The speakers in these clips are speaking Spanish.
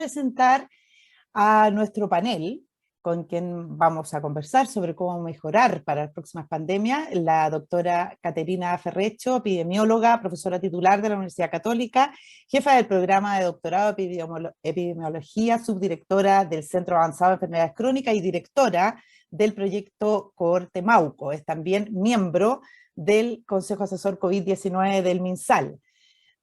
presentar a nuestro panel, con quien vamos a conversar sobre cómo mejorar para las próximas pandemias, la doctora Caterina Ferrecho, epidemióloga, profesora titular de la Universidad Católica, jefa del programa de doctorado de epidemiología, subdirectora del Centro Avanzado de Enfermedades Crónicas y directora del proyecto Cohorte Mauco. Es también miembro del Consejo Asesor COVID-19 del MinSal.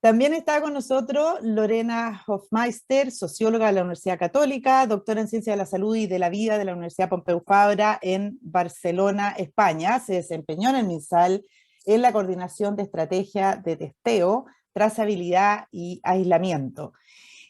También está con nosotros Lorena Hofmeister, socióloga de la Universidad Católica, doctora en Ciencias de la Salud y de la Vida de la Universidad Pompeu Fabra en Barcelona, España. Se desempeñó en el MinSal en la coordinación de estrategia de testeo, trazabilidad y aislamiento.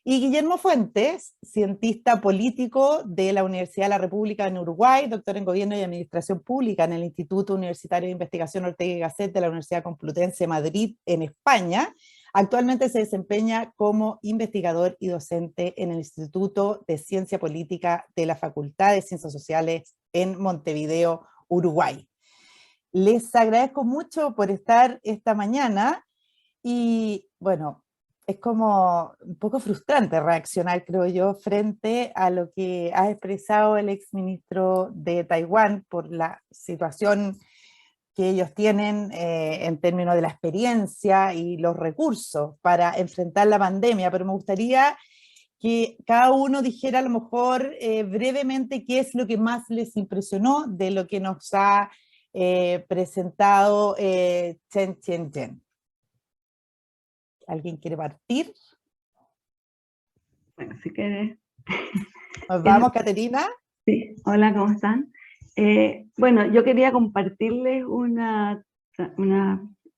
Y Guillermo Fuentes, cientista político de la Universidad de la República en Uruguay, doctor en Gobierno y Administración Pública en el Instituto Universitario de Investigación Ortega y Gasset de la Universidad Complutense de Madrid, en España. Actualmente se desempeña como investigador y docente en el Instituto de Ciencia Política de la Facultad de Ciencias Sociales en Montevideo, Uruguay. Les agradezco mucho por estar esta mañana y, bueno, es como un poco frustrante reaccionar, creo yo, frente a lo que ha expresado el exministro de Taiwán por la situación que ellos tienen en términos de la experiencia y los recursos para enfrentar la pandemia, pero me gustaría que cada uno dijera a lo mejor brevemente qué es lo que más les impresionó de lo que nos ha presentado Chen Chen-chen. ¿Alguien quiere partir? Bueno, si quieres. ¿Nos vamos, Caterina? Sí, hola, ¿cómo están? Bueno, yo quería compartirles una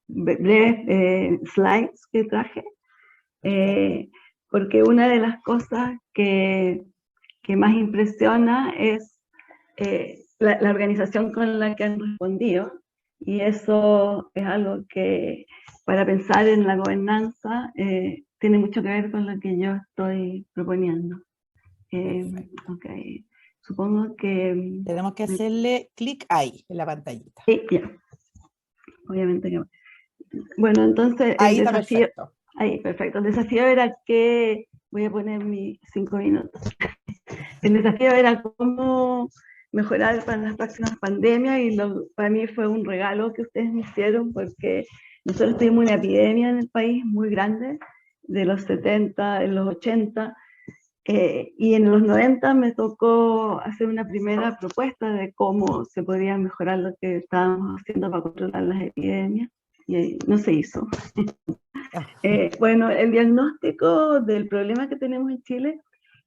breve slides que traje, porque una de las cosas que más impresiona es la organización con la que han respondido, y eso es algo que para pensar en la gobernanza tiene mucho que ver con lo que yo estoy proponiendo. Okay. Supongo que... Tenemos que hacerle clic ahí, en la pantallita. Sí, ya. Obviamente que... Bueno, entonces ahí el está desafío... perfecto. Ahí, perfecto. El desafío era que... Voy a poner mis 5 minutos. El desafío era cómo mejorar para las próximas pandemias, y para mí fue un regalo que ustedes me hicieron, porque nosotros tuvimos una epidemia en el país muy grande, de los 70, en los 80, y en los 90 me tocó hacer una primera propuesta de cómo se podía mejorar lo que estábamos haciendo para controlar las epidemias, y no se hizo. Bueno, el diagnóstico del problema que tenemos en Chile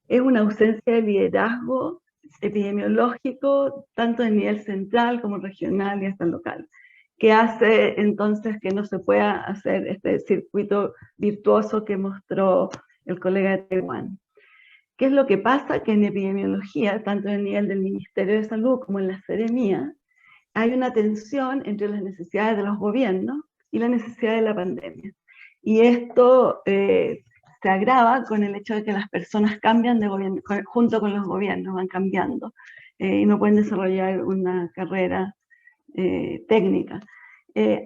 es una ausencia de liderazgo epidemiológico, tanto a nivel central como regional y hasta local, que hace entonces que no se pueda hacer este circuito virtuoso que mostró el colega de Taiwán. ¿Qué es lo que pasa? Que en epidemiología, tanto en el nivel del Ministerio de Salud como en la Seremía, hay una tensión entre las necesidades de los gobiernos y la necesidad de la pandemia. Y esto se agrava con el hecho de que las personas cambian de gobierno, junto con los gobiernos, van cambiando, y no pueden desarrollar una carrera técnica.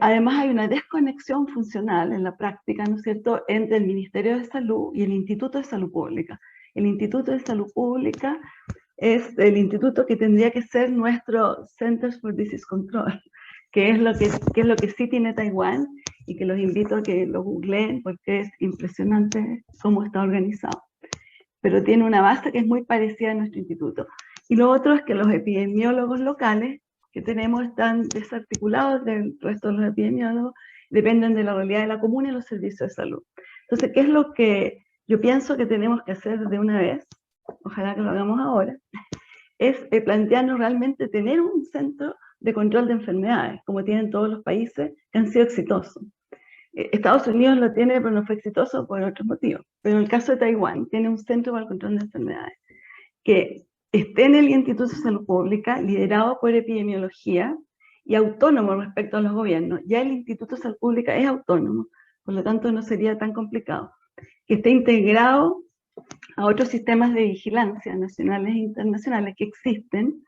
Además hay una desconexión funcional en la práctica, ¿no es cierto?, entre el Ministerio de Salud y el Instituto de Salud Pública. El Instituto de Salud Pública es el instituto que tendría que ser nuestro Centers for Disease Control, que es lo que sí tiene Taiwán, y que los invito a que lo googleen porque es impresionante cómo está organizado. Pero tiene una base que es muy parecida a nuestro instituto. Y lo otro es que los epidemiólogos locales que tenemos están desarticulados del resto de los epidemiólogos, dependen de la realidad de la comuna y los servicios de salud. Entonces, ¿qué es lo que yo pienso que tenemos que hacer de una vez? Ojalá que lo hagamos ahora, es plantearnos realmente tener un centro de control de enfermedades, como tienen todos los países que han sido exitosos. Estados Unidos lo tiene, pero no fue exitoso por otros motivos. Pero en el caso de Taiwán, tiene un centro para el control de enfermedades, que esté en el Instituto de Salud Pública, liderado por epidemiología, y autónomo respecto a los gobiernos. Ya el Instituto de Salud Pública es autónomo, por lo tanto no sería tan complicado. Que esté integrado a otros sistemas de vigilancia nacionales e internacionales que existen,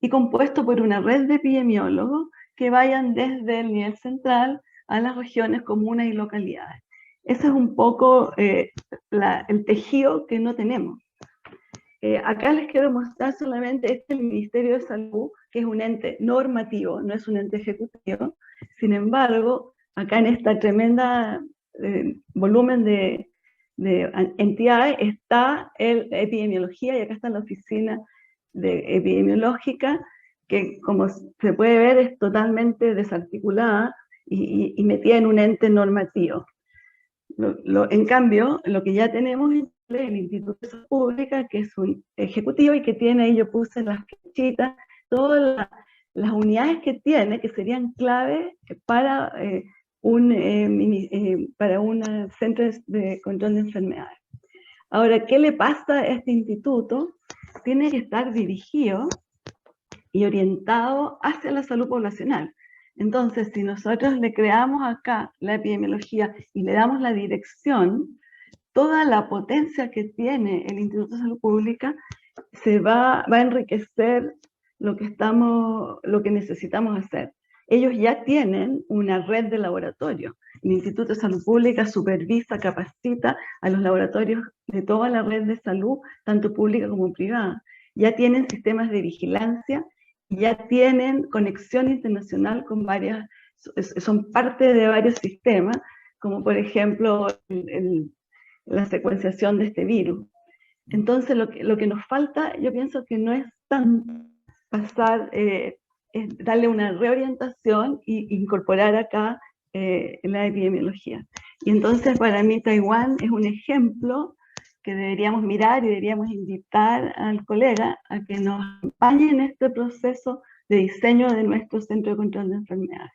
y compuesto por una red de epidemiólogos que vayan desde el nivel central a las regiones, comunas y localidades. Ese es un poco el tejido que no tenemos. Acá les quiero mostrar solamente el Ministerio de Salud, que es un ente normativo, no es un ente ejecutivo. Sin embargo, acá en esta tremenda volumen de entidades está el epidemiología, y acá está la oficina de epidemiológica, que como se puede ver es totalmente desarticulada y metida en un ente normativo. En cambio, lo que ya tenemos es el Instituto de Salud Pública, que es un ejecutivo y que tiene, ahí yo puse en las fichitas, todas las unidades que tiene, que serían clave para para un centro de control de enfermedades. Ahora, ¿qué le pasa a este instituto? Tiene que estar dirigido y orientado hacia la salud poblacional. Entonces, si nosotros le creamos acá la epidemiología y le damos la dirección, toda la potencia que tiene el Instituto de Salud Pública va a enriquecer lo que necesitamos hacer. Ellos ya tienen una red de laboratorios. El Instituto de Salud Pública supervisa, capacita a los laboratorios de toda la red de salud, tanto pública como privada. Ya tienen sistemas de vigilancia, ya tienen conexión internacional con son parte de varios sistemas, como por ejemplo la secuenciación de este virus. Entonces lo que nos falta, yo pienso que no es tan pasar, es darle una reorientación e incorporar acá la epidemiología. Y entonces para mí Taiwán es un ejemplo que deberíamos mirar y deberíamos invitar al colega a que nos acompañe en este proceso de diseño de nuestro centro de control de enfermedades.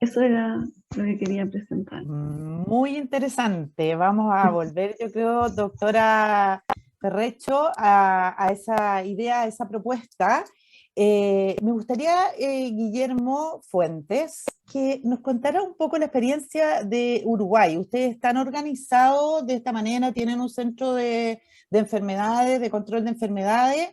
Eso era lo que quería presentar. Muy interesante. Vamos a volver, yo creo, doctora Ferrecho, a esa idea, a esa propuesta. Me gustaría, Guillermo Fuentes, que nos contara un poco la experiencia de Uruguay. Ustedes están organizados de esta manera, tienen un centro de enfermedades, de control de enfermedades,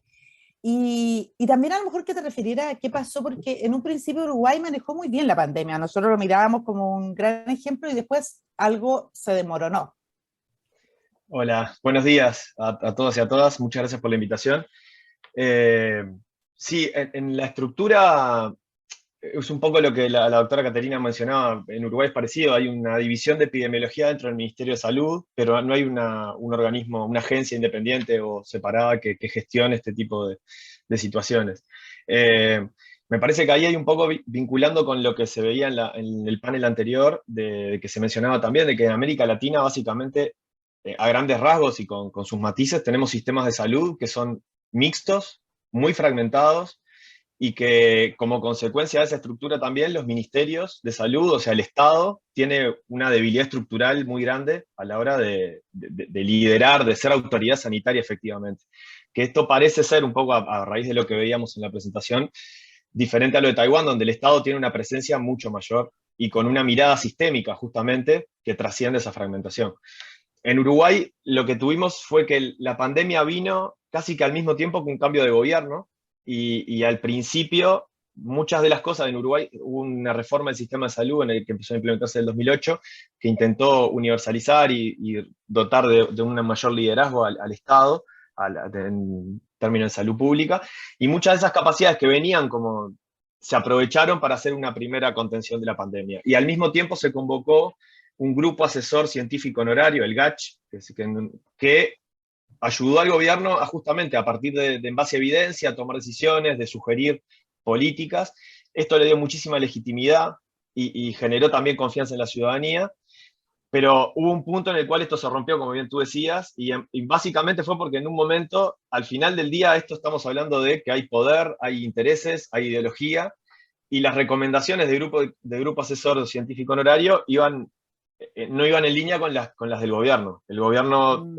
y también a lo mejor que te refiriera a qué pasó, porque en un principio Uruguay manejó muy bien la pandemia. Nosotros lo mirábamos como un gran ejemplo y después algo se desmoronó. Hola, buenos días a todos y a todas. Muchas gracias por la invitación. Sí, en la estructura es un poco lo que la doctora Caterina mencionaba. En Uruguay es parecido, hay una división de epidemiología dentro del Ministerio de Salud, pero no hay un organismo, una agencia independiente o separada que gestione este tipo de situaciones. Me parece que ahí hay un poco vinculando con lo que se veía en el panel anterior, de que se mencionaba también, de que en América Latina básicamente, a grandes rasgos y con sus matices, tenemos sistemas de salud que son mixtos, muy fragmentados, y que como consecuencia de esa estructura también los ministerios de salud, o sea, el Estado, tiene una debilidad estructural muy grande a la hora de liderar, de ser autoridad sanitaria efectivamente. Que esto parece ser un poco a raíz de lo que veíamos en la presentación, diferente a lo de Taiwán, donde el Estado tiene una presencia mucho mayor y con una mirada sistémica justamente que trasciende esa fragmentación. En Uruguay lo que tuvimos fue que la pandemia vino casi que al mismo tiempo que un cambio de gobierno, y al principio muchas de las cosas en Uruguay, hubo una reforma del sistema de salud en el que empezó a implementarse en el 2008, que intentó universalizar y dotar de un mayor liderazgo al Estado, en términos de salud pública, y muchas de esas capacidades que venían como se aprovecharon para hacer una primera contención de la pandemia. Y al mismo tiempo se convocó un grupo asesor científico honorario, el GACH, que ayudó al gobierno a justamente a partir de en base a evidencia, a tomar decisiones, de sugerir políticas. Esto le dio muchísima legitimidad y generó también confianza en la ciudadanía, pero hubo un punto en el cual esto se rompió, como bien tú decías, y básicamente fue porque en un momento, al final del día, esto estamos hablando de que hay poder, hay intereses, hay ideología, y las recomendaciones de grupo asesor científico honorario no iban en línea con las del gobierno. El gobierno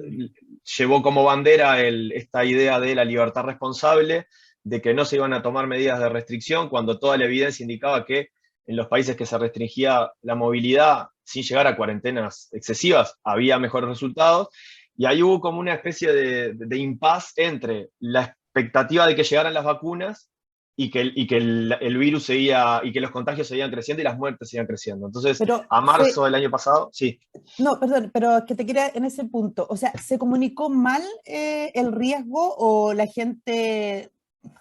llevó como bandera esta idea de la libertad responsable, de que no se iban a tomar medidas de restricción, cuando toda la evidencia indicaba que en los países que se restringía la movilidad sin llegar a cuarentenas excesivas había mejores resultados, y ahí hubo como una especie de impasse entre la expectativa de que llegaran las vacunas y que el virus seguía, y que los contagios seguían creciendo y las muertes seguían creciendo. Entonces, Pero a marzo del año pasado, sí. no, perdón, pero es que te quería en ese punto, o sea, ¿se comunicó mal el riesgo o la gente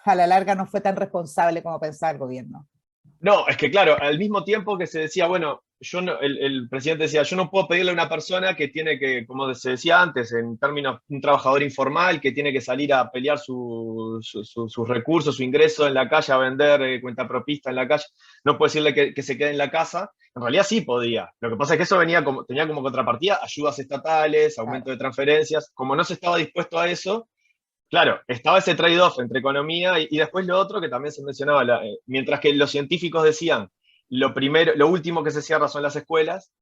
a la larga no fue tan responsable como pensaba el gobierno? No, es que claro, al mismo tiempo que se decía, bueno, yo no, el presidente decía, yo no puedo pedirle a una persona que tiene que, como se decía antes, en términos, un trabajador informal que tiene que salir a pelear sus recursos, su ingreso en la calle, a vender cuentapropista en la calle, no puedo decirle que se quede en la casa. En realidad sí podía. Lo que pasa es que eso tenía como contrapartida ayudas estatales, aumento Claro. de transferencias. Como no se estaba dispuesto a eso, claro, estaba ese trade-off entre economía y después lo otro que también se mencionaba, mientras que los científicos decían, lo último que se cierra son las escuelas,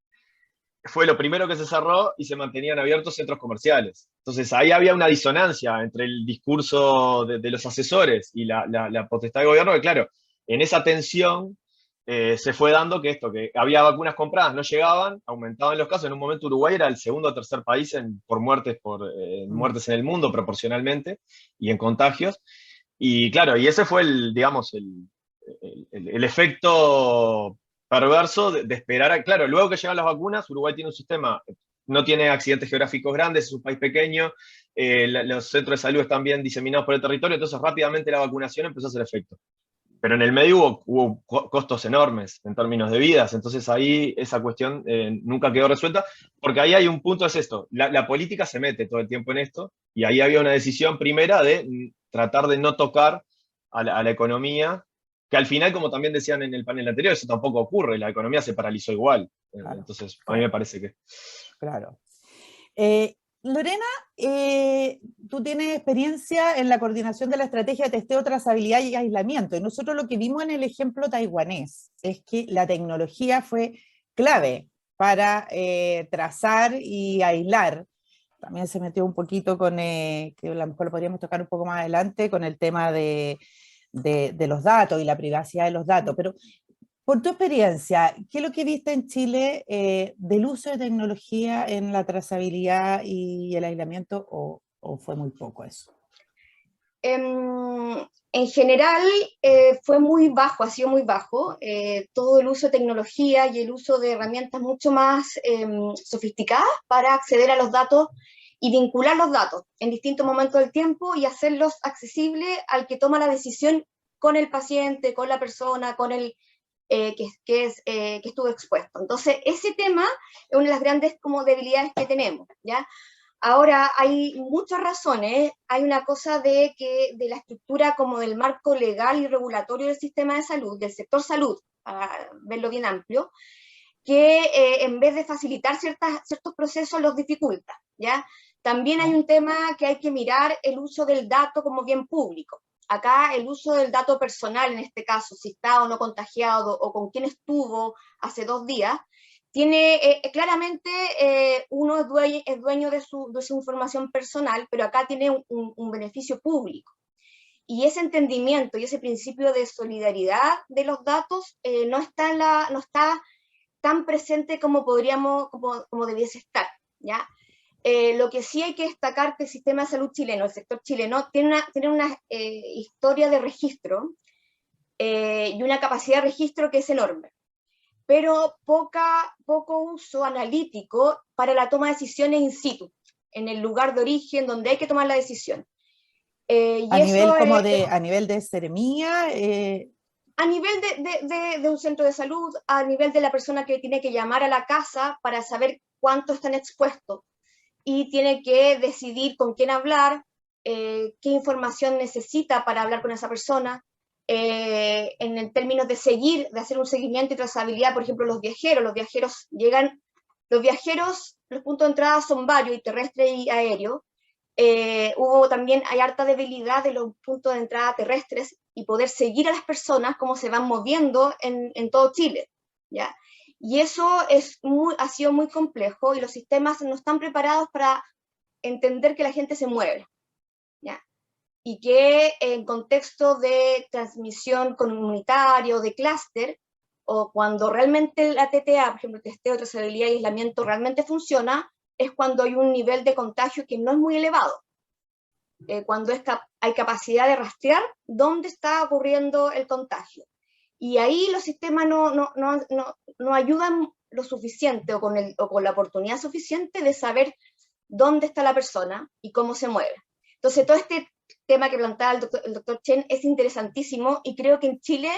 fue lo primero que se cerró y se mantenían abiertos centros comerciales. Entonces ahí había una disonancia entre el discurso de los asesores y la potestad del gobierno, que claro, en esa tensión se fue dando que había vacunas compradas, no llegaban, aumentaban los casos. En un momento Uruguay era el segundo o tercer país por Mm. muertes en el mundo proporcionalmente y en contagios. Y claro, y ese fue digamos, el efecto perverso de esperar claro, luego que llegan las vacunas, Uruguay tiene un sistema, no tiene accidentes geográficos grandes, es un país pequeño, los centros de salud están bien diseminados por el territorio, entonces rápidamente la vacunación empezó a hacer efecto. Pero en el medio hubo costos enormes en términos de vidas, entonces ahí esa cuestión nunca quedó resuelta, porque ahí hay un punto, es esto, la política se mete todo el tiempo en esto, y ahí había una decisión primera de tratar de no tocar a la economía, que al final, como también decían en el panel anterior, eso tampoco ocurre, la economía se paralizó igual. Claro, Entonces, a mí me claro, parece que... claro. Lorena, tú tienes experiencia en la coordinación de la estrategia de testeo, trazabilidad y aislamiento. Y nosotros lo que vimos en el ejemplo taiwanés es que la tecnología fue clave para trazar y aislar. También se metió un poquito con, que a lo mejor lo podríamos tocar un poco más adelante, con el tema de los datos y la privacidad de los datos. Pero por tu experiencia, ¿qué es lo que viste en Chile del uso de tecnología en la trazabilidad y el aislamiento o fue muy poco eso? En general fue muy bajo, ha sido muy bajo. Todo el uso de tecnología y el uso de herramientas mucho más sofisticadas para acceder a los datos y vincular los datos en distintos momentos del tiempo y hacerlos accesibles al que toma la decisión con el paciente, con la persona, con el que estuvo expuesto. Entonces, ese tema es una de las grandes como debilidades que tenemos, ¿ya? Ahora, hay muchas razones. Hay una cosa de la estructura como del marco legal y regulatorio del sistema de salud, del sector salud, para verlo bien amplio, que en vez de facilitar ciertos procesos los dificulta, ¿ya? También hay un tema que hay que mirar el uso del dato como bien público. Acá el uso del dato personal, en este caso, si está o no contagiado o con quién estuvo hace 2 días, tiene claramente uno es dueño de su información personal, pero acá tiene un beneficio público. Y ese entendimiento y ese principio de solidaridad de los datos no está tan presente como como debiese estar, ¿ya? Lo que sí hay que destacar que el sistema de salud chileno, el sector chileno, tiene una historia de registro y una capacidad de registro que es enorme, pero poco uso analítico para la toma de decisiones in situ, en el lugar de origen donde hay que tomar la decisión. Y eso A nivel de seremía, a nivel de un centro de salud, a nivel de la persona que tiene que llamar a la casa para saber cuánto están expuestos y tiene que decidir con quién hablar, qué información necesita para hablar con esa persona, en términos de hacer un seguimiento y trazabilidad. Por ejemplo, los viajeros llegan, los puntos de entrada son varios, y terrestre y aéreo. Hay harta debilidad de los puntos de entrada terrestres y poder seguir a las personas cómo se van moviendo en todo Chile, ¿ya? Y eso ha sido muy complejo y los sistemas no están preparados para entender que la gente se mueve, ¿ya? Y que en contexto de transmisión comunitaria o de clúster, o cuando realmente la TTA, por ejemplo, testeo, trazabilidad y aislamiento realmente funciona, es cuando hay un nivel de contagio que no es muy elevado, cuando hay capacidad de rastrear dónde está ocurriendo el contagio. Y ahí los sistemas no ayudan lo suficiente o con la oportunidad suficiente de saber dónde está la persona y cómo se mueve. Entonces, todo este tema que planteaba el doctor Chen es interesantísimo y creo que en Chile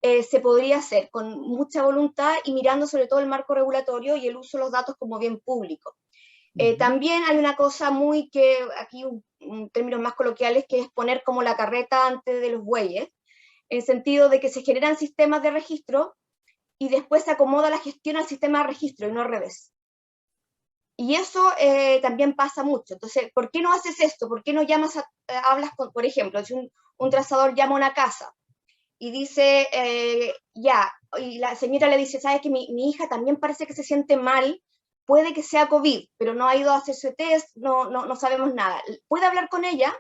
se podría hacer con mucha voluntad y mirando sobre todo el marco regulatorio y el uso de los datos como bien público. También hay una cosa muy que, aquí en términos más coloquiales, que es poner como la carreta antes de los bueyes, en el sentido de que se generan sistemas de registro y después se acomoda la gestión al sistema de registro y no al revés. Y eso también pasa mucho. Entonces, ¿por qué no haces esto? ¿Por qué no hablas con, por ejemplo, si un trazador llama a una casa y dice, y la señora le dice, ¿sabes que mi hija también parece que se siente mal? Puede que sea COVID, pero no ha ido a hacerse test, no sabemos nada. ¿Puede hablar con ella?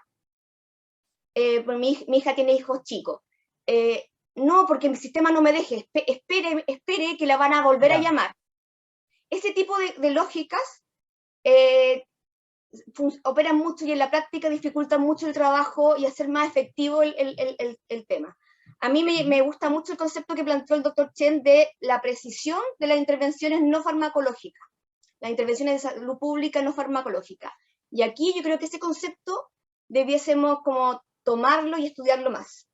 Pues mi hija tiene hijos chicos. No, porque mi sistema no me deje. Espere que la van a volver a llamar. Ese tipo de lógicas operan mucho y en la práctica dificultan mucho el trabajo y hacer más efectivo el tema. A mí me gusta mucho el concepto que planteó el doctor Chen de la precisión de las intervenciones no farmacológicas, las intervenciones de salud pública no farmacológica. Y aquí yo creo que ese concepto debiésemos como tomarlo y estudiarlo más.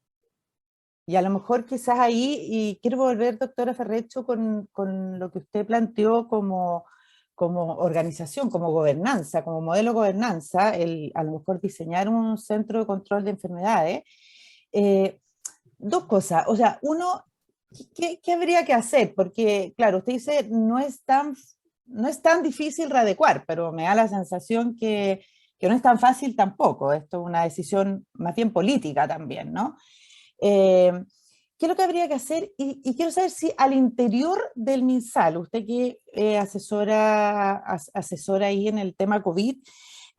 Y a lo mejor quizás ahí, y quiero volver, doctora Ferrecho, con lo que usted planteó como organización, como gobernanza, como modelo de gobernanza, a lo mejor diseñar un centro de control de enfermedades. Dos cosas, o sea, uno, ¿qué habría que hacer? Porque, claro, usted dice, no es tan difícil readecuar, pero me da la sensación que no es tan fácil tampoco. Esto es una decisión más bien política también, ¿no? ¿Qué es lo que habría que hacer? Y quiero saber si al interior del MinSal, usted que asesora ahí en el tema COVID,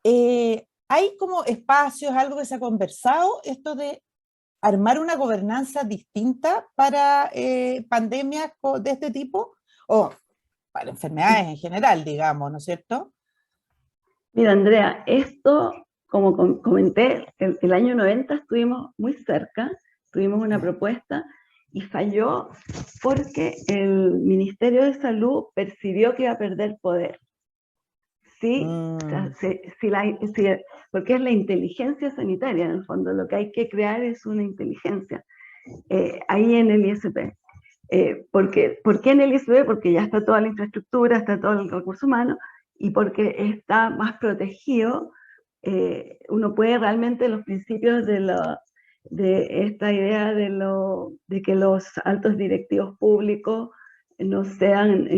¿hay como espacios, algo que se ha conversado, esto de armar una gobernanza distinta para pandemias de este tipo? O para enfermedades en general, digamos, ¿no es cierto? Mira, Andrea, esto, como comenté, el año 90 estuvimos muy cerca, tuvimos una propuesta y falló porque el Ministerio de Salud percibió que iba a perder poder. Sí, o sea, porque es la inteligencia sanitaria, en el fondo, lo que hay que crear es una inteligencia ahí en el ISP. ¿Por qué en el ISP? Porque ya está toda la infraestructura, está todo el recurso humano, y porque está más protegido, uno puede realmente los principios de esta idea de que los altos directivos públicos no sean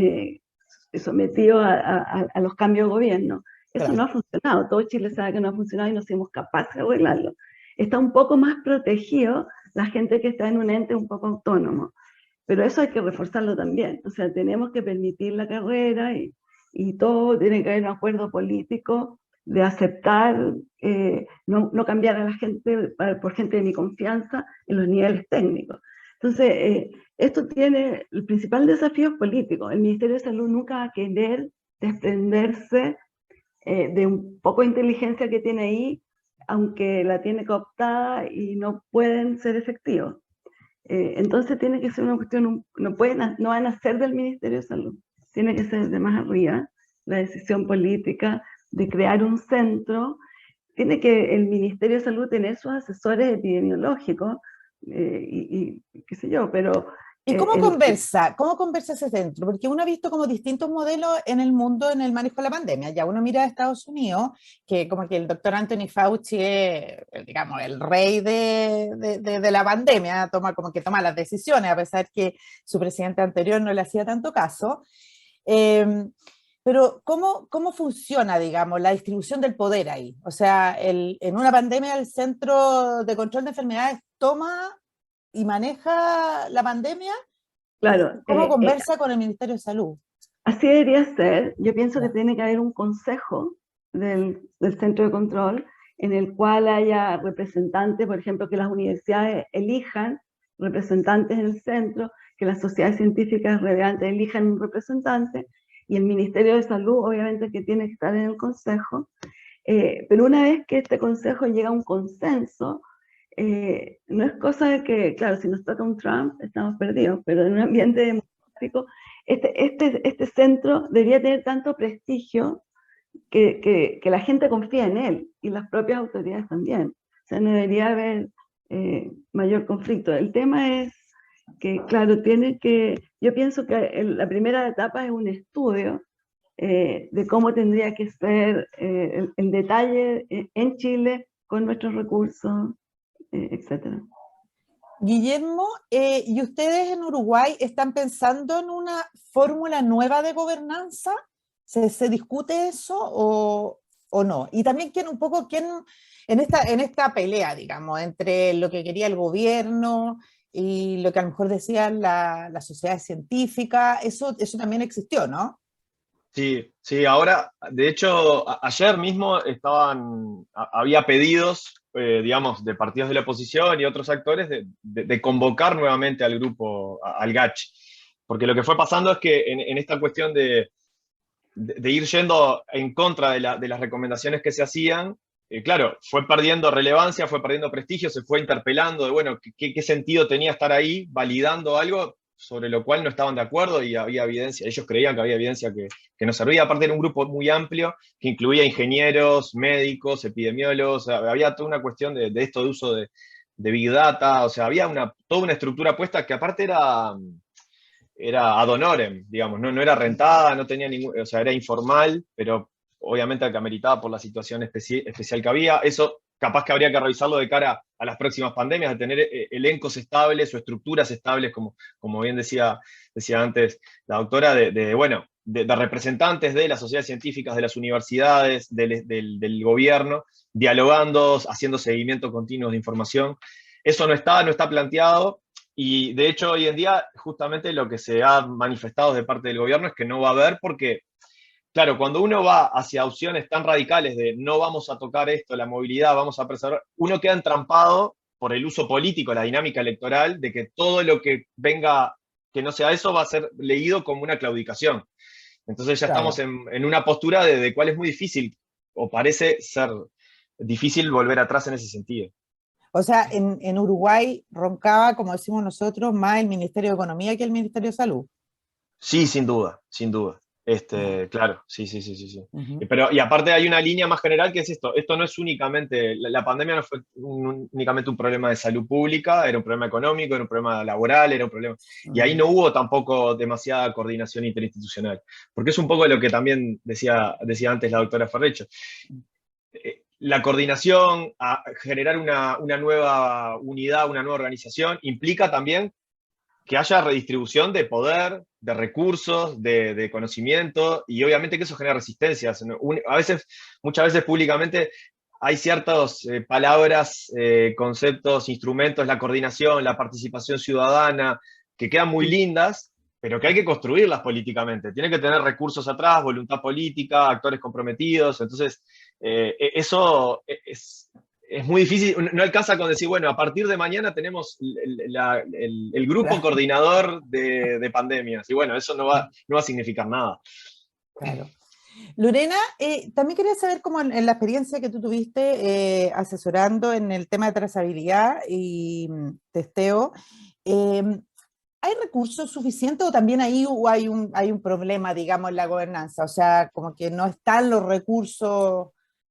sometidos a los cambios de gobierno. Eso Claro. no ha funcionado, todo Chile sabe que no ha funcionado y no somos capaces de arreglarlo. Está un poco más protegido la gente que está en un ente un poco autónomo, pero eso hay que reforzarlo también. O sea, tenemos que permitir la carrera y todo, tiene que haber un acuerdo político de aceptar, no cambiar a la gente por gente de mi confianza en los niveles técnicos. Entonces, esto tiene, el principal desafío es político. El Ministerio de Salud nunca va a querer desprenderse de un poco de inteligencia que tiene ahí, aunque la tiene cooptada y no pueden ser efectivos. Entonces tiene que ser una cuestión, no van a ser del Ministerio de Salud, tiene que ser de más arriba, la decisión política de crear un centro. Tiene que el Ministerio de Salud tener sus asesores epidemiológicos y qué sé yo, pero... ¿Y cómo conversa ese centro? Porque uno ha visto como distintos modelos en el mundo en el manejo de la pandemia. Ya uno mira a Estados Unidos, que como que el doctor Anthony Fauci es, digamos, el rey de la pandemia, como que toma las decisiones, a pesar que su presidente anterior no le hacía tanto caso. Pero ¿cómo funciona, digamos, la distribución del poder ahí? O sea, en una pandemia el Centro de Control de Enfermedades toma y maneja la pandemia. Claro, ¿Cómo conversa con el Ministerio de Salud? así debería ser. Yo pienso que tiene que haber un consejo del centro de control en el cual haya representantes, por ejemplo, que las universidades elijan representantes en el centro, que las sociedades científicas relevantes elijan un representante, y el Ministerio de Salud, obviamente, que tiene que estar en el consejo. pero una vez que este consejo llega a un consenso, no es cosa de que, claro, si nos toca un Trump, estamos perdidos, pero en un ambiente democrático, este centro debería tener tanto prestigio que la gente confía en él, y las propias autoridades también. O sea, no debería haber mayor conflicto. El tema es que, claro, yo pienso que la primera etapa es un estudio de cómo tendría que ser el detalle en Chile, con nuestros recursos, etcétera. Guillermo, ¿y ustedes en Uruguay están pensando en una fórmula nueva de gobernanza? ¿Se discute eso o no? Y también un poco quién en esta pelea, digamos, entre lo que quería el gobierno y lo que a lo mejor decían la sociedad científica, eso también existió, ¿no? Sí, sí, ahora, de hecho, ayer mismo había pedidos, digamos, de partidos de la oposición y otros actores de convocar nuevamente al grupo, al GACH, porque lo que fue pasando es que en esta cuestión de ir yendo en contra de las recomendaciones que se hacían, claro, fue perdiendo relevancia, fue perdiendo prestigio, se fue interpelando de, bueno, qué sentido tenía estar ahí validando algo sobre lo cual no estaban de acuerdo, y había evidencia, ellos creían que había evidencia que no servía. Aparte era un grupo muy amplio que incluía ingenieros, médicos, epidemiólogos, o sea, había toda una cuestión de esto de uso de Big Data, o sea, había toda una estructura puesta que aparte era ad honorem, digamos, no era rentada, no tenía ningún, o sea, era informal, pero obviamente ameritada por la situación especial que había. Eso capaz que habría que revisarlo de cara a las próximas pandemias, de tener elencos estables o estructuras estables, como bien decía antes la doctora, de representantes de las sociedades científicas, de las universidades, del gobierno, dialogando, haciendo seguimiento continuo de información. Eso no está planteado. Y de hecho, hoy en día, justamente lo que se ha manifestado de parte del gobierno es que no va a haber, porque, claro, cuando uno va hacia opciones tan radicales de no vamos a tocar esto, la movilidad, vamos a preservar, uno queda entrampado por el uso político, la dinámica electoral, de que todo lo que venga que no sea eso va a ser leído como una claudicación. Entonces ya Claro. estamos en una postura de cuál es muy difícil, o parece ser difícil volver atrás en ese sentido. O sea, en Uruguay roncaba, como decimos nosotros, más el Ministerio de Economía que el Ministerio de Salud. Sí, sin duda, sin duda. Ya. Claro, sí, sí, sí, sí, sí. Ujú. Pero, y aparte hay una línea más general que es esto no es únicamente, la pandemia no fue únicamente un problema de salud pública, era un problema económico, era un problema laboral, era un problema, y ahí Ujú. no hubo tampoco demasiada coordinación interinstitucional, porque es un poco lo que también decía antes la doctora Ferrecho. La coordinación, a generar una nueva unidad, una nueva organización, implica también que haya redistribución de poder, de recursos, de conocimiento, y obviamente que eso genera resistencias. Muchas veces públicamente hay ciertas palabras, conceptos, instrumentos, la coordinación, la participación ciudadana, que quedan muy lindas, pero que hay que construirlas políticamente. Tiene que tener recursos atrás, voluntad política, actores comprometidos. Entonces, eso es muy difícil, no alcanza con decir, bueno, a partir de mañana tenemos el grupo Claro, coordinador de pandemias. Y bueno, eso no va a significar nada. claro. Lorena, también quería saber cómo en la experiencia que tú tuviste asesorando en el tema de trazabilidad y testeo, eh, ¿hay recursos suficientes o también ahí hay un problema, digamos, en la gobernanza? O sea, como que no están los recursos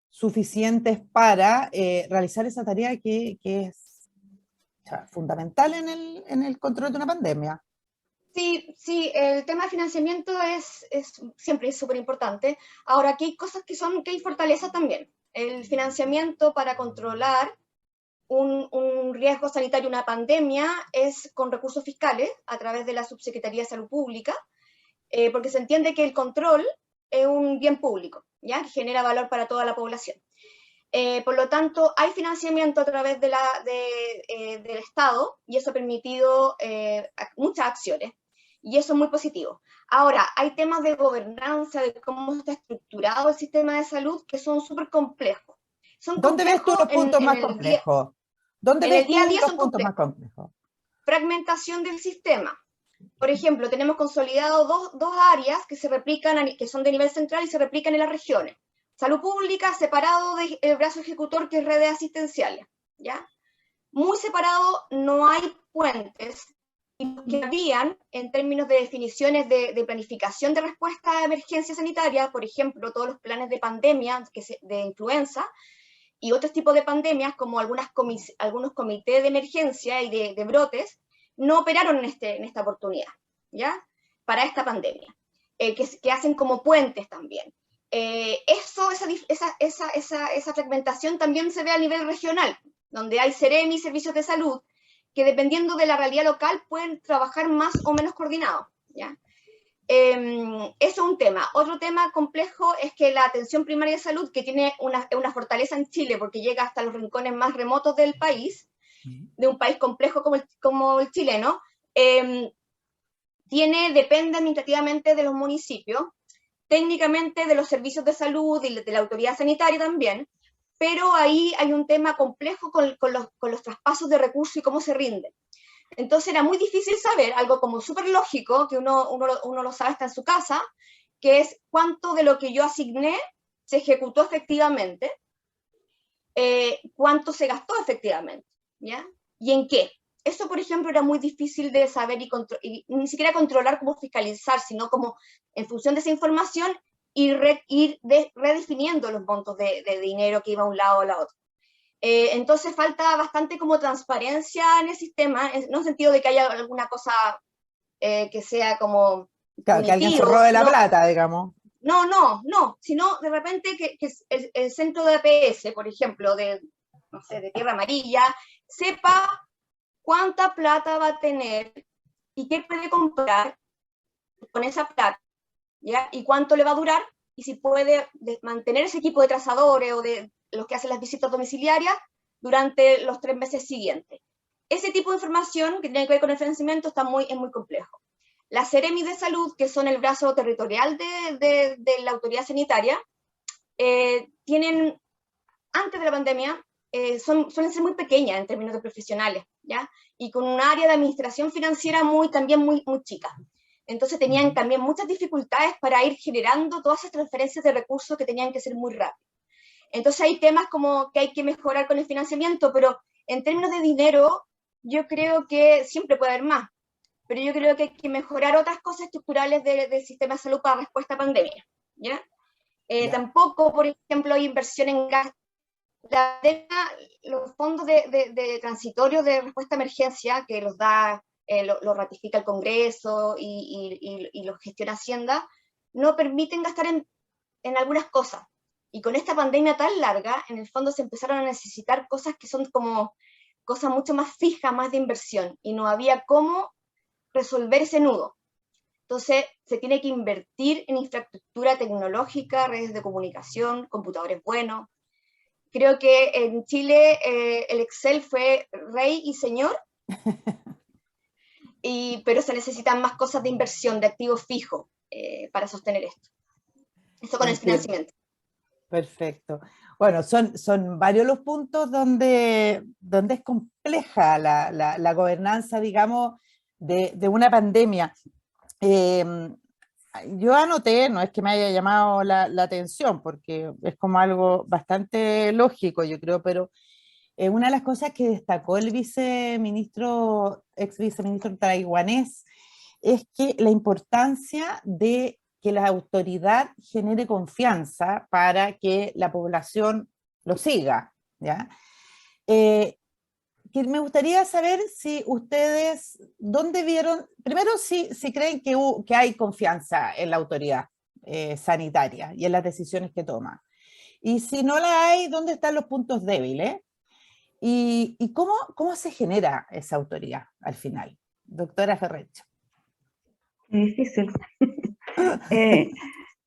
suficientes para realizar esa tarea que es, o sea, fundamental en el control de una pandemia. Sí, sí, el tema de financiamiento siempre es súper importante. Ahora, aquí hay cosas que hay fortaleza también. El financiamiento para controlar un riesgo sanitario, una pandemia, es con recursos fiscales a través de la Subsecretaría de Salud Pública, porque se entiende que el control es un bien público, ¿ya? Que genera valor para toda la población. Por lo tanto, hay financiamiento a través del Estado, y eso ha permitido muchas acciones, y eso es muy positivo. Ahora, hay temas de gobernanza, de cómo está estructurado el sistema de salud, que son súper complejos. Son ¿Dónde ves tú complejos los puntos más el día, complejos? ¿Dónde en el ves día a tú día, los son puntos más complejos. complejos? Fragmentación del sistema. Por ejemplo, tenemos consolidado dos áreas que se replican, que son de nivel central y se replican en las regiones. salud pública separado del brazo ejecutor, que es redes asistenciales, ¿ya? Muy separado, no hay puentes, y los que habían, en términos de definiciones de planificación de respuesta a emergencia sanitaria, por ejemplo, todos los planes de pandemia, de influenza, y otros tipos de pandemias, como algunos comités de emergencia y de brotes, no operaron en esta oportunidad, ¿ya? Para esta pandemia, que hacen como puentes también. Esa fragmentación también se ve a nivel regional, donde hay Ceremi, servicios de salud, que dependiendo de la realidad local pueden trabajar más o menos coordinados, ¿ya? Eso es un tema. Otro tema complejo es que la atención primaria de salud, que tiene una fortaleza en Chile, porque llega hasta los rincones más remotos del país, de un país complejo como el chileno, depende administrativamente de los municipios, técnicamente de los servicios de salud y de la autoridad sanitaria también, pero ahí hay un tema complejo con los traspasos de recursos y cómo se rinden. Entonces era muy difícil saber, algo como súper lógico, que uno lo sabe hasta en su casa, que es cuánto de lo que yo asigné se ejecutó efectivamente, cuánto se gastó efectivamente, ¿ya? Y en qué. Eso, por ejemplo, era muy difícil de saber y ni siquiera controlar cómo fiscalizar, sino como en función de esa información ir redefiniendo los montos de dinero que iba a un lado o a la otra. Entonces falta bastante como transparencia en el sistema, no en el sentido de que haya alguna cosa que sea como Claro, que alguien se robe la plata, digamos. No, sino de repente que el centro de APS, por ejemplo, no sé, de Tierra Amarilla, sepa cuánta plata va a tener y qué puede comprar con esa plata, ¿ya? Y cuánto le va a durar, y si puede mantener ese equipo de trazadores o de los que hacen las visitas domiciliarias durante los 3 meses siguientes. Ese tipo de información que tiene que ver con el financiamiento es muy complejo. Las Ceremi de salud, que son el brazo territorial de la autoridad sanitaria, tienen, antes de la pandemia, suelen ser muy pequeñas en términos de profesionales, ¿ya? Y con un área de administración financiera también muy chica. Entonces tenían también muchas dificultades para ir generando todas esas transferencias de recursos que tenían que ser muy rápidas. Entonces hay temas como que hay que mejorar con el financiamiento, pero en términos de dinero, yo creo que siempre puede haber más, pero yo creo que hay que mejorar otras cosas estructurales del sistema de salud para respuesta a pandemia, ¿ya? Tampoco, por ejemplo, hay inversión en gas. Los fondos de transitorios de respuesta a emergencia, que los da, lo ratifica el Congreso y los gestiona Hacienda, no permiten gastar en algunas cosas. Y con esta pandemia tan larga, en el fondo se empezaron a necesitar cosas que son como cosas mucho más fijas, más de inversión, y no había cómo resolver ese nudo. Entonces se tiene que invertir en infraestructura tecnológica, redes de comunicación, computadores buenos. Creo que en Chile el Excel fue rey y señor, pero se necesitan más cosas de inversión, de activos fijos, para sostener esto. Eso con el financiamiento. Perfecto. Bueno, son varios los puntos donde es compleja la gobernanza, digamos, de una pandemia. Yo anoté, no es que me haya llamado la atención, porque es como algo bastante lógico, yo creo, pero una de las cosas que destacó el ex viceministro taiwanés, es que la importancia de que la autoridad genere confianza para que la población lo siga, ¿ya? Que me gustaría saber si ustedes, ¿dónde vieron? Primero, si creen que hay confianza en la autoridad sanitaria y en las decisiones que toma. Y si no la hay, ¿dónde están los puntos débiles? ¿Y cómo se genera esa autoridad al final? Doctora Ferrecho. Es difícil.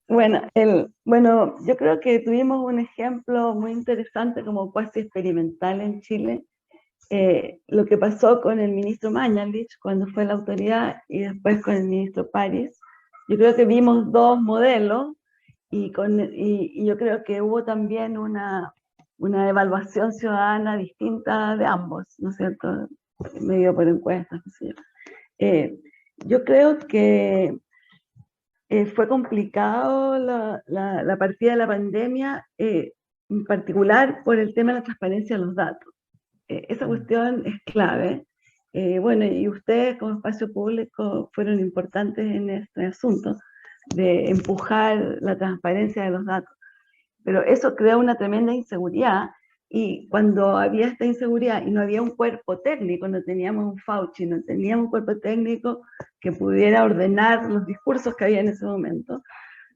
Bueno, yo creo que tuvimos un ejemplo muy interesante como cuasi experimental en Chile, lo que pasó con el ministro Mañalich cuando fue la autoridad y después con el ministro París. Yo creo que vimos dos modelos y yo creo que hubo también una evaluación ciudadana distinta de ambos, ¿no es cierto? Medio por encuestas, no sé yo. Yo creo que fue complicado la partida de la pandemia, en particular por el tema de la transparencia de los datos. Esa cuestión es clave. Bueno, y ustedes como espacio público fueron importantes en este asunto de empujar la transparencia de los datos. Pero eso crea una tremenda inseguridad, y cuando había esta inseguridad y no había un cuerpo técnico, no teníamos un Fauci, no teníamos un cuerpo técnico que pudiera ordenar los discursos que había en ese momento,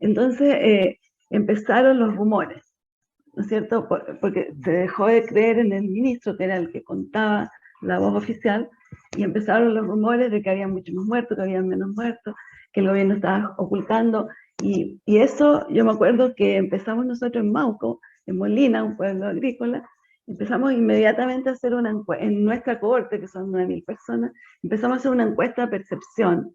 entonces empezaron los rumores, ¿no es cierto? Porque se dejó de creer en el ministro, que era el que contaba la voz oficial, y empezaron los rumores de que había muchos más muertos, que había menos muertos, que el gobierno estaba ocultando, y eso yo me acuerdo que empezamos nosotros en Mauco, en Molina, un pueblo agrícola, empezamos inmediatamente a hacer una encuesta, en nuestra cohorte, que son 9.000 personas, empezamos a hacer una encuesta de percepción,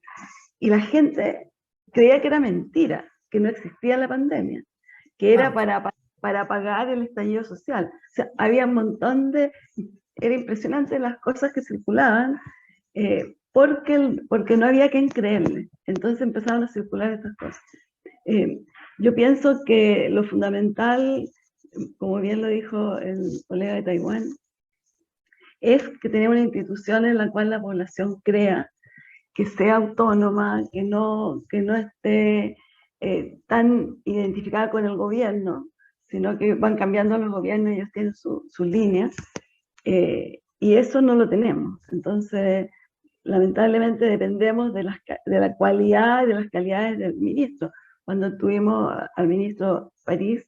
y la gente creía que era mentira, que no existía la pandemia, que era para apagar el estallido social. O sea, había un montón de... Era impresionante las cosas que circulaban, porque no había quien creerle. Entonces empezaron a circular estas cosas. Yo pienso que lo fundamental, como bien lo dijo el colega de Taiwán, es que tenemos una institución en la cual la población crea, que sea autónoma, que no esté tan identificada con el gobierno, sino que van cambiando los gobiernos y ellos tienen sus líneas, y eso no lo tenemos. Entonces, lamentablemente dependemos de la cualidad y de las calidades del ministro. Cuando tuvimos al ministro París,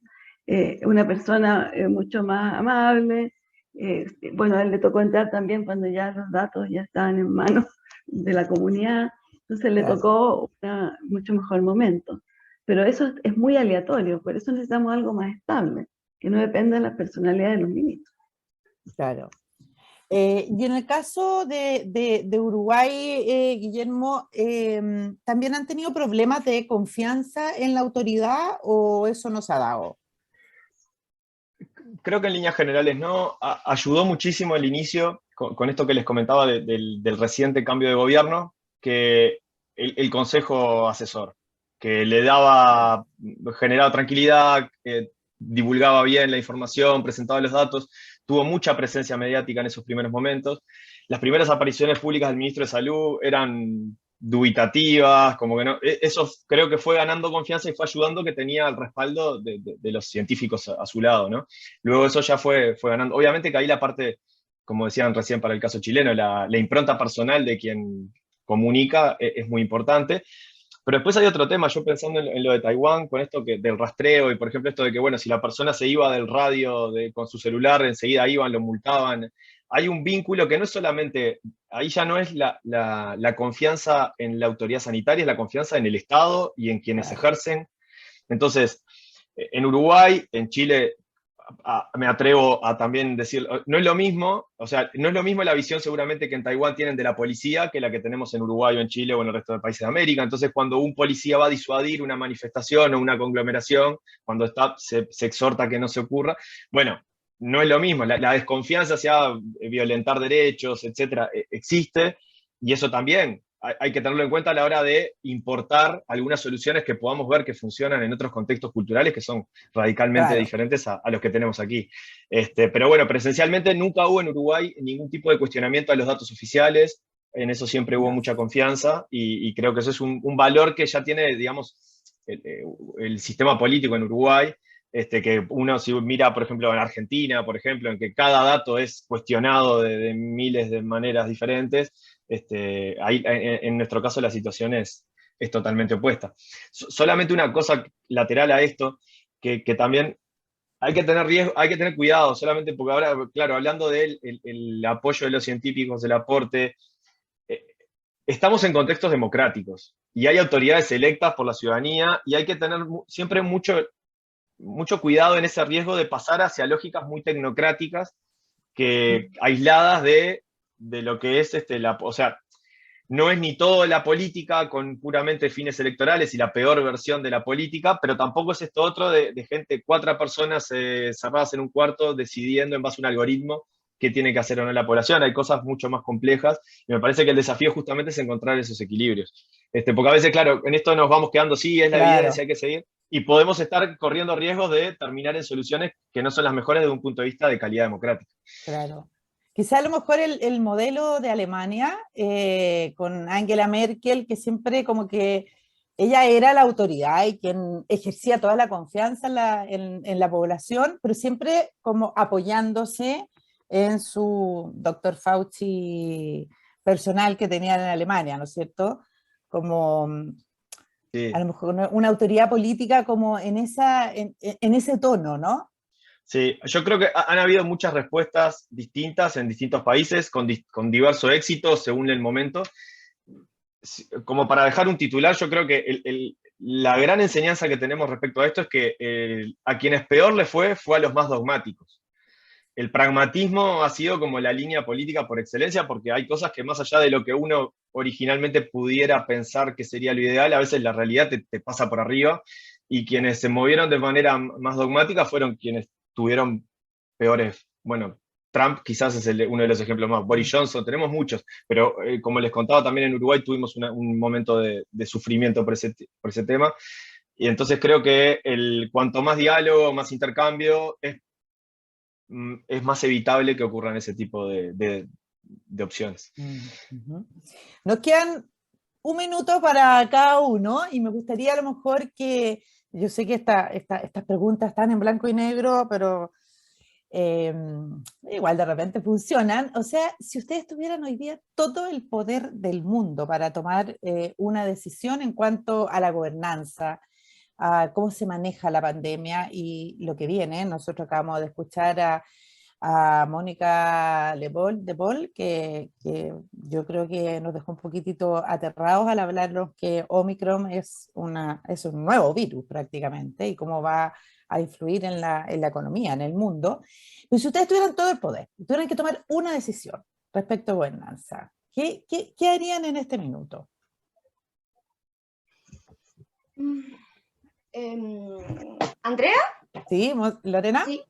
una persona mucho más amable, bueno, a él le tocó entrar también cuando ya los datos ya estaban en manos de la comunidad, entonces le tocó mucho mejor momento. Pero eso es muy aleatorio, por eso necesitamos algo más estable, que no dependa de la personalidad de los ministros. Claro. Y en el caso de Uruguay, Guillermo, ¿también han tenido problemas de confianza en la autoridad o eso no se ha dado? Creo que en líneas generales no. Ayudó muchísimo el inicio, con esto que les comentaba del reciente cambio de gobierno, que el consejo asesor, que le generaba tranquilidad, divulgaba bien la información, presentaba los datos, tuvo mucha presencia mediática en esos primeros momentos. Las primeras apariciones públicas del ministro de Salud eran dubitativas, como que no, eso creo que fue ganando confianza y fue ayudando, que tenía el respaldo de los científicos a su lado, ¿no? Luego eso ya fue ganando. Obviamente que ahí la parte, como decían recién para el caso chileno, la impronta personal de quien comunica es muy importante. Pero después hay otro tema, yo pensando en lo de Taiwán, con esto del rastreo, y por ejemplo esto de que, bueno, si la persona se iba del radio con su celular, enseguida iban, lo multaban. Hay un vínculo que no es solamente, ahí ya no es la confianza en la autoridad sanitaria, es la confianza en el Estado y en quienes ejercen. Entonces, en Uruguay, en Chile, me atrevo a también decir, no es lo mismo, o sea, no es lo mismo la visión seguramente que en Taiwán tienen de la policía que la que tenemos en Uruguay o en Chile o en el resto de países de América. Entonces, cuando un policía va a disuadir una manifestación o una conglomeración, cuando se exhorta que no se ocurra, bueno, no es lo mismo. La desconfianza hacia violentar derechos, etcétera, existe, y eso también hay que tenerlo en cuenta a la hora de importar algunas soluciones que podamos ver que funcionan en otros contextos culturales que son radicalmente diferentes a los que tenemos aquí. Pero bueno, presencialmente nunca hubo en Uruguay ningún tipo de cuestionamiento a los datos oficiales, en eso siempre hubo mucha confianza, y creo que eso es un valor que ya tiene, digamos, el sistema político en Uruguay, que uno si mira, por ejemplo, en Argentina, por ejemplo, en que cada dato es cuestionado de miles de maneras diferentes. Ahí, en nuestro caso la situación es totalmente opuesta. Solamente una cosa lateral a esto, que también hay que tener riesgo, hay que tener cuidado, solamente porque ahora, claro, hablando del el apoyo de los científicos, el aporte, estamos en contextos democráticos y hay autoridades electas por la ciudadanía, y hay que tener siempre mucho cuidado en ese riesgo de pasar hacia lógicas muy tecnocráticas, aisladas de lo que es o sea, no es ni todo la política con puramente fines electorales y la peor versión de la política, pero tampoco es esto otro de gente, 4 personas cerradas en un cuarto decidiendo en base a un algoritmo qué tiene que hacer o no la población, hay cosas mucho más complejas, y me parece que el desafío justamente es encontrar esos equilibrios. Porque a veces, claro, en esto nos vamos quedando, sí, es la evidencia, hay que seguir, y podemos estar corriendo riesgos de terminar en soluciones que no son las mejores desde un punto de vista de calidad democrática. Claro. Quizá a lo mejor el modelo de Alemania, con Angela Merkel, que siempre como que ella era la autoridad y quien ejercía toda la confianza en la población, pero siempre como apoyándose en su doctor Fauci personal que tenía en Alemania, ¿no es cierto? Como Sí. a lo mejor una autoridad política como en ese tono, ¿no? Sí, yo creo que han habido muchas respuestas distintas en distintos países, con diverso éxito según el momento. Como para dejar un titular, yo creo que la gran enseñanza que tenemos respecto a esto es que a quienes peor le fue a los más dogmáticos. El pragmatismo ha sido como la línea política por excelencia, porque hay cosas que más allá de lo que uno originalmente pudiera pensar que sería lo ideal, a veces la realidad te pasa por arriba, y quienes se movieron de manera más dogmática fueron quienes tuvieron peores. Bueno, Trump quizás es uno de los ejemplos más, Boris Johnson, tenemos muchos, pero como les contaba también en Uruguay tuvimos un momento de sufrimiento por ese tema, y entonces creo que cuanto más diálogo, más intercambio, es más evitable que ocurran ese tipo de opciones. Nos quedan un minuto para cada uno y me gustaría a lo mejor que, yo sé que estas preguntas están en blanco y negro, pero igual de repente funcionan. O sea, si ustedes tuvieran hoy día todo el poder del mundo para tomar una decisión en cuanto a la gobernanza, a cómo se maneja la pandemia y lo que viene, nosotros acabamos de escuchar a Mónica de Paul, que yo creo que nos dejó un poquitito aterrados al hablarnos que Omicron es un nuevo virus prácticamente y cómo va a influir en la economía, en el mundo. Pero si ustedes tuvieran todo el poder, tuvieran que tomar una decisión respecto a gobernanza, ¿qué harían en este minuto? ¿Andrea? Sí, Lorena. Sí.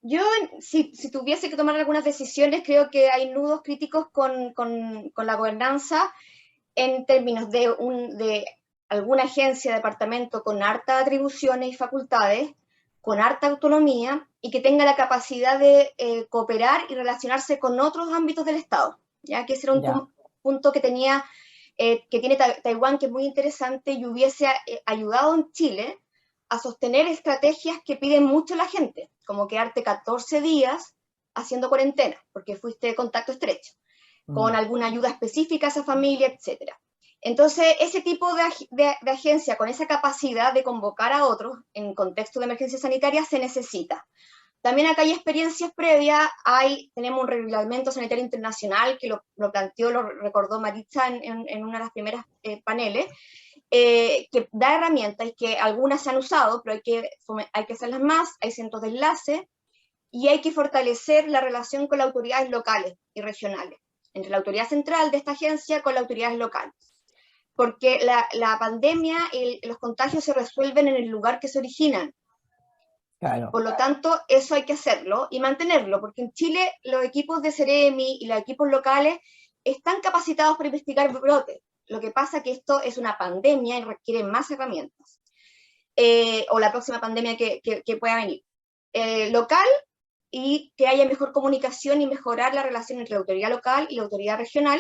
Yo, si tuviese que tomar algunas decisiones, creo que hay nudos críticos con la gobernanza en términos de alguna agencia, departamento con hartas atribuciones y facultades, con harta autonomía y que tenga la capacidad de cooperar y relacionarse con otros ámbitos del Estado, ya que ese era un punto que tiene Taiwán, que es muy interesante y hubiese ayudado en Chile a sostener estrategias que piden mucho la gente, como quedarte 14 días haciendo cuarentena, porque fuiste de contacto estrecho, con alguna ayuda específica a esa familia, etc. Entonces, ese tipo de agencia con esa capacidad de convocar a otros en contexto de emergencia sanitaria se necesita. También acá hay experiencias previas, tenemos un reglamento sanitario internacional que lo planteó, lo recordó Maritza en una de las primeras paneles, que da herramientas y que algunas se han usado, pero hay que hacerlas más, hay centros de enlace y hay que fortalecer la relación con las autoridades locales y regionales, entre la autoridad central de esta agencia con las autoridades locales. Porque la pandemia y los contagios se resuelven en el lugar que se originan. Claro. Por lo tanto, eso hay que hacerlo y mantenerlo, porque en Chile los equipos de Ceremi y los equipos locales están capacitados para investigar brotes. Lo que pasa es que esto es una pandemia y requiere más herramientas. O la próxima pandemia que pueda venir. Local, y que haya mejor comunicación y mejorar la relación entre la autoridad local y la autoridad regional,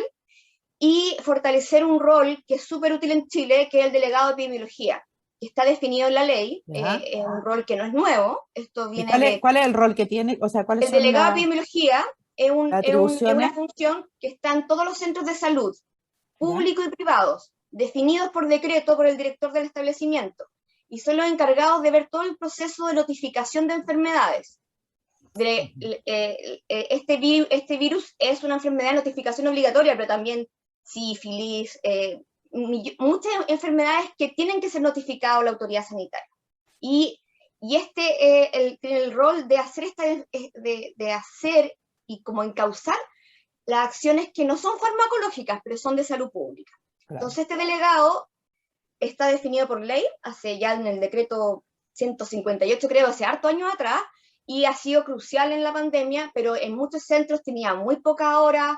y fortalecer un rol que es súper útil en Chile, que es el delegado de epidemiología, que está definido en la ley, es un rol que no es nuevo, esto viene ¿Cuál es el rol que tiene? O sea, ¿cuáles el son delegado de epidemiología es una atribuciones? función que está en todos los centros de salud, públicos y privados, definidos por decreto por el director del establecimiento, y son los encargados de ver todo el proceso de notificación de enfermedades. Este virus es una enfermedad de notificación obligatoria, pero también sífilis, muchas enfermedades que tienen que ser notificadas a la autoridad sanitaria. Y tiene el rol de hacer y como encauzar las acciones que no son farmacológicas, pero son de salud pública. Claro. Entonces este delegado está definido por ley, hace ya en el decreto 158, creo, hace harto años atrás, y ha sido crucial en la pandemia, pero en muchos centros tenía muy pocas horas,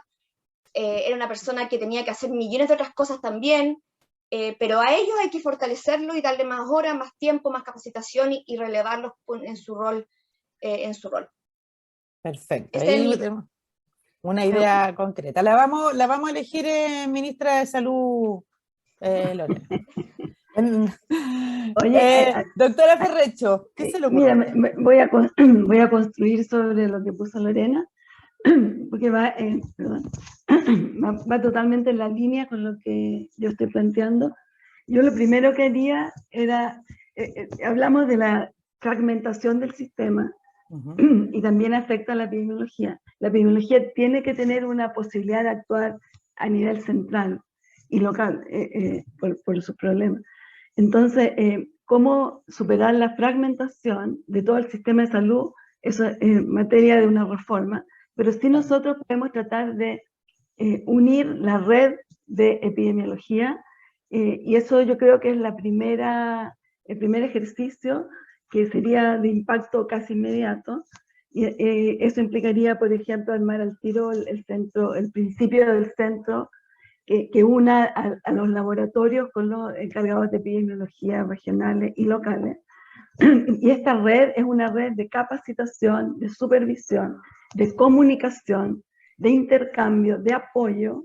era una persona que tenía que hacer millones de otras cosas también, pero a ellos hay que fortalecerlo y darle más horas, más tiempo, más capacitación y relevarlos en su rol. Perfecto, Ese es ahí mi... tenemos una idea concreta. La vamos a elegir ministra de Salud, Lorena. Oye, Doctora Ferrecho, ¿qué se le mira, ocurre? voy a construir sobre lo que puso Lorena, porque perdón, va totalmente en la línea con lo que yo estoy planteando. Yo lo primero que haría era, hablamos de la fragmentación del sistema, y también afecta a la epidemiología. La epidemiología tiene que tener una posibilidad de actuar a nivel central y local por sus problemas. Entonces, ¿cómo superar la fragmentación de todo el sistema de salud? Eso es materia de una reforma, pero sí nosotros podemos tratar de unir la red de epidemiología, y eso yo creo que es el primer ejercicio que sería de impacto casi inmediato, y eso implicaría, por ejemplo, armar al tiro el principio del centro que una a los laboratorios con los encargados de epidemiología regionales y locales. Y esta red es una red de capacitación, de supervisión, de comunicación, de intercambio, de apoyo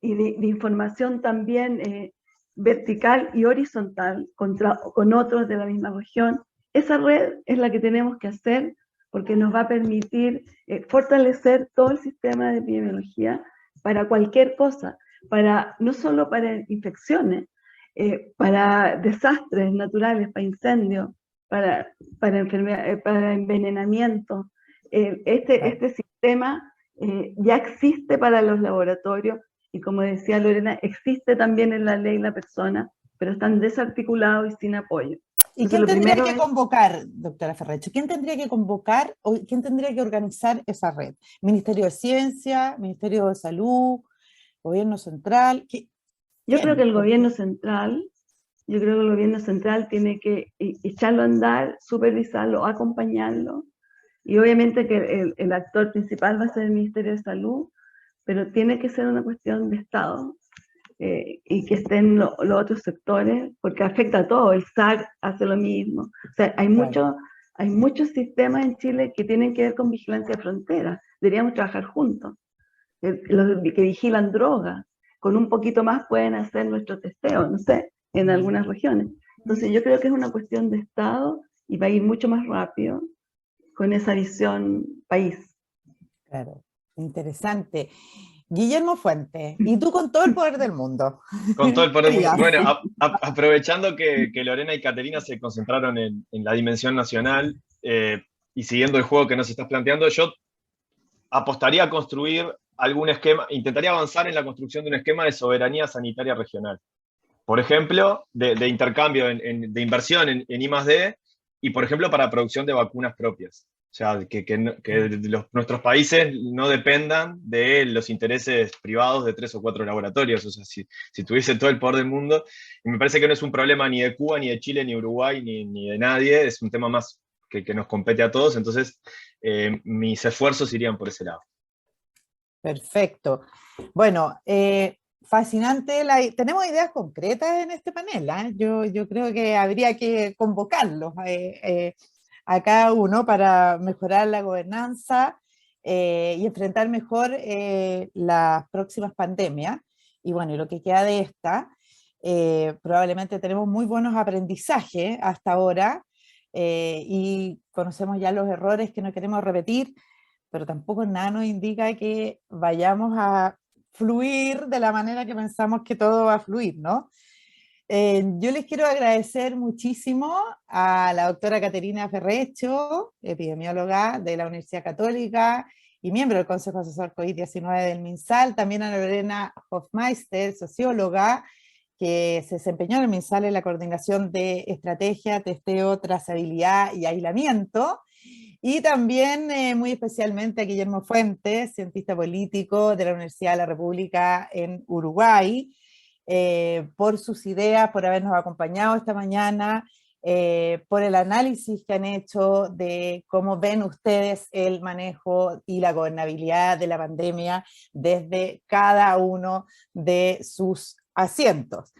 y de información también vertical y horizontal con otros de la misma región. Esa red es la que tenemos que hacer porque nos va a permitir fortalecer todo el sistema de epidemiología para cualquier cosa, no solo para infecciones, para desastres naturales, para incendios, para para envenenamiento. Este sistema ya existe para los laboratorios y, como decía Lorena, existe también en la ley la persona, pero están desarticulados y sin apoyo. ¿Y quién tendría que convocar, doctora Ferrecho? ¿Quién tendría que convocar o quién tendría que organizar esa red? ¿Ministerio de Ciencia, Ministerio de Salud, Gobierno Central? Yo creo que el Gobierno Central tiene que echarlo a andar, supervisarlo, acompañarlo, y obviamente que el actor principal va a ser el Ministerio de Salud, pero tiene que ser una cuestión de Estado, y que estén los otros sectores, porque afecta a todo. El SAC hace lo mismo. O sea, hay muchos sistemas en Chile que tienen que ver con vigilancia de frontera. Deberíamos trabajar juntos. Los que vigilan drogas, con un poquito más pueden hacer nuestro testeo, no sé, en algunas regiones. Entonces yo creo que es una cuestión de Estado y va a ir mucho más rápido con esa visión país. Claro, interesante. Guillermo Fuentes, y tú con todo el poder del mundo. Con todo el poder del mundo. Bueno, aprovechando que Lorena y Caterina se concentraron en la dimensión nacional, y siguiendo el juego que nos estás planteando, yo apostaría a construir algún esquema, intentaría avanzar en la construcción de un esquema de soberanía sanitaria regional. Por ejemplo, de intercambio, de inversión en I+D, y por ejemplo para producción de vacunas propias. O sea, que nuestros países no dependan de los intereses privados de 3 o 4 laboratorios. O sea, si tuviese todo el poder del mundo, y me parece que no es un problema ni de Cuba, ni de Chile, ni de Uruguay, ni de nadie, es un tema más que nos compete a todos, entonces mis esfuerzos irían por ese lado. Perfecto. Bueno, fascinante. Tenemos ideas concretas en este panel, ¿eh? Yo creo que habría que convocarlos a cada uno para mejorar la gobernanza y enfrentar mejor las próximas pandemias. Y bueno, y lo que queda de esta, probablemente tenemos muy buenos aprendizajes hasta ahora y conocemos ya los errores que no queremos repetir, pero tampoco nada nos indica que vayamos a fluir de la manera que pensamos que todo va a fluir, ¿no? Yo les quiero agradecer muchísimo a la doctora Caterina Ferrecho, epidemióloga de la Universidad Católica y miembro del Consejo Asesor COVID-19 del MinSal, también a Lorena Hofmeister, socióloga, que se desempeñó en el MinSal en la coordinación de estrategia, testeo, trazabilidad y aislamiento, y también muy especialmente a Guillermo Fuentes, cientista político de la Universidad de la República en Uruguay, por sus ideas, por habernos acompañado esta mañana por el análisis que han hecho de cómo ven ustedes el manejo y la gobernabilidad de la pandemia desde cada uno de sus asientos.